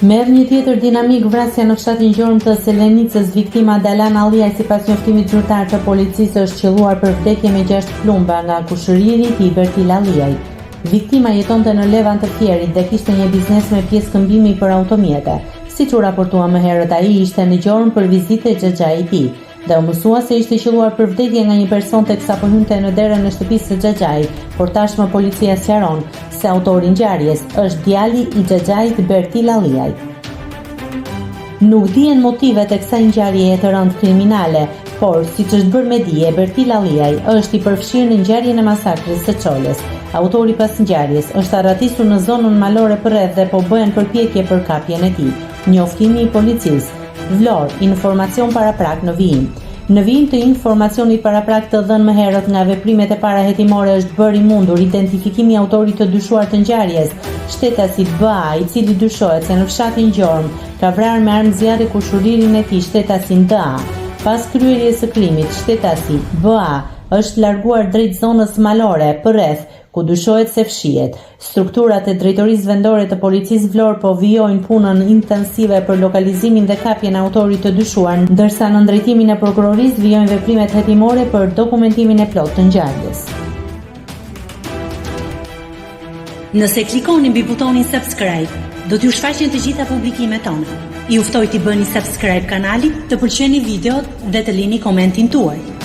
Merr një tjetër dinamik vrasja në fshatin Gjorm të Selenicës. Viktima Dalan Alliaj, sipas njoftimit zyrtar të policisë, është qelluar për vdekje me 6 plumba nga kushëriri i tij Bertil Alliaj. Viktima jetonte në Levan të Fierit dhe kishte një biznes me pjesë këmbimi për automjete. Siç u raportua më herët, ai ishte në Gjorm për vizitë xhaxhai i tij dhe u mësua se ishte qelluar për vdekje nga një person teksa po hynte në derën e shtëpisë së xhaxhait, por tashmë policia sqaron se autori i ngjarjes është djali i xhaxhait Bertil Alliaj. Nuk dihen motivet e kësaj ngjarjeje të rëndë kriminale, por siç është bërë me dije, Bertil Alliaj është i përfshirë në ngjarjen e masakrës së Çolës. Autori pas ngjarjes është arratisur në zonën malore përreth dhe po bëhen përpjekje për kapjen e tij. Njoftimi i policisë. Vlorë, informacion paraprak në vijim. Në vijim të informacionit paraprak të dhënë më herët nga veprimet e para hetimore është bërë i mundur identifikimi i autorit të dyshuar të ngjarjes, shtetasi BA, i cili dyshohet se në fshatin Gjorm ka vrarë me armë zjarri kushëririn e tij, shtetasin DA. Pas kryerjes së krimit, shtetasi BA është larguar drejt zonës malore përreth ku dyshohet se fshihet. Strukturat e drejtorisë vendore të policisë Vlorë po vijojnë punën intensive për lokalizimin dhe kapjen e autorit të dyshuar, ndërsa në drejtimin e prokurorisë vijojnë veprimet hetimore për dokumentimin e plotë të ngjarjes. Nëse klikoni mbi butonin subscribe, do t'ju shfaqen të gjitha publikimet tona. Ju ftoj t'i bëni subscribe kanalit, të pëlqeni videot dhe të lini komentin tuaj.